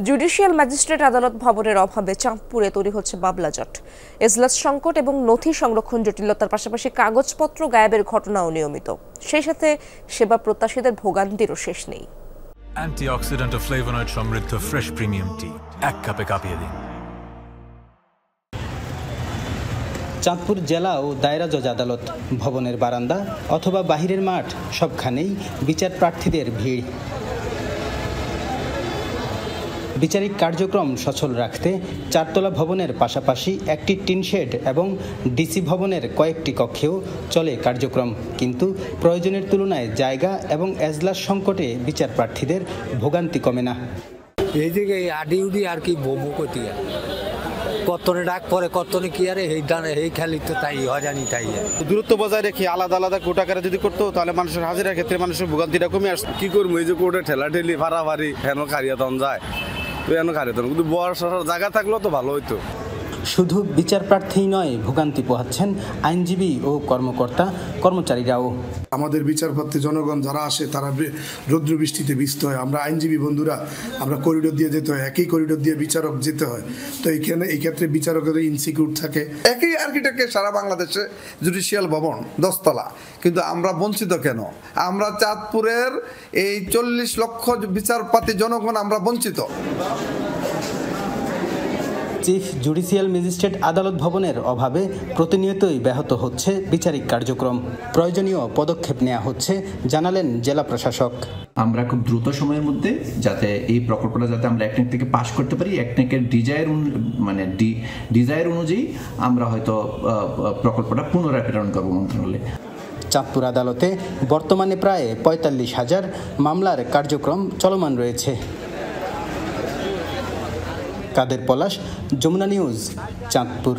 Judicial magistrate আদালত ভবনের অভাবে চাঁদপুরে তৈরি হচ্ছে মামলা জট। এজলাস সংকট এবং নথি সংরক্ষণ জটিলতার পাশাপাশি কাগজপত্র গায়েবের ঘটনাও নিয়মিত। সেই সাথে সেবা প্রত্যাশীদের ভোগান্তিরও শেষ নেই। অ্যান্টিঅক্সিডেন্ট ও ফ্লেভোনয়েড সমৃদ্ধ ফ্রেশ প্রিমিয়াম টি এক কাপে কাঁপিয়ে দিন। চাঁদপুর জেলা ও দায়রা জজ আদালত ভবনের বারান্দা অথবা বাহিরের মাঠ সবখানেই বিচার প্রার্থীদের ভিড়। বিচারিক কার্যক্রম সচল রাখতে চারতলা ভবনের পাশাপাশি একটি টিনশেড এবং ডিসি ভবনের কয়েকটি কক্ষেও চলে কার্যক্রম, কিন্তু প্রয়োজনের তুলনায় জায়গা এবং এজলাস সংকটে বিচার প্রার্থীদের ভোগান্তি কমে না। এই দিকে আডি উডি আর কি বমুকতিয়া কতনে ডাক পরে কতনে কি আরে এই ডানে এই খেলি তো তাই হজানি তাই দূরত্ব বজায় রেখে আলাদা আলাদা কোটাকারে যদি করতো তাহলে মানুষের হাজিরার ক্ষেত্রে মানুষের ভোগান্তিটা কমে আসতো। কি করবো এই যে কোর্টে ঠেলা ঠেলি ভাড়াভাড়ি হেন খারিয়াতন যায় তো এন খারিয়াতন, কিন্তু বসার জায়গা থাকলেও তো ভালো হইতো। শুধু বিচার প্রার্থী নয়, ভোগান্তি পোহাচ্ছেন আইনজীবী ও কর্মচারীরাও। আমাদের বিচারপত্রে জনগণ যারা আসে তারা রৌদ্র বৃষ্টিতে ভিজতে হয়, আমরা আইনজীবী বন্ধুরা আমরা করিডোর দিয়ে যেতে হয়, একই করিডোর দিয়ে বিচারক যেতে হয়। তো এই ক্ষেত্রে বিচারকের ইনসিকিউর থাকে। একই আর্কিটেক্টে সারা বাংলাদেশে জুডিশিয়াল ভবন 10 তলা, কিন্তু আমরা বঞ্চিত কেন? আমরা চাঁদপুরের এই 40 লক্ষ বিচারপতি জনগণ আমরা বঞ্চিত। চিফ জুডিশিয়াল ম্যাজিস্ট্রেট আদালত ভবনের অভাবে প্রতিনিয়তই ব্যাহত হচ্ছে বিচারিক কার্যক্রম। প্রয়োজনীয় পদক্ষেপ নেওয়া হচ্ছে জানালেন জেলা প্রশাসক। আমরা খুব দ্রুত সময়ের মধ্যে যাতে এই প্রকল্পটা যাতে আমরা একনেক থেকে পাশ করতে পারি, একনেকের ডিজায়ার অনুযায়ী আমরা হয়তো প্রকল্পটা পুনরায় প্রেরণ করবো মন্ত্রণালয়ে। চাঁদপুর আদালতে বর্তমানে প্রায় 45,000 মামলার কার্যক্রম চলমান রয়েছে। কাদের পলাশ, যমুনা নিউজ, চাঁদপুর।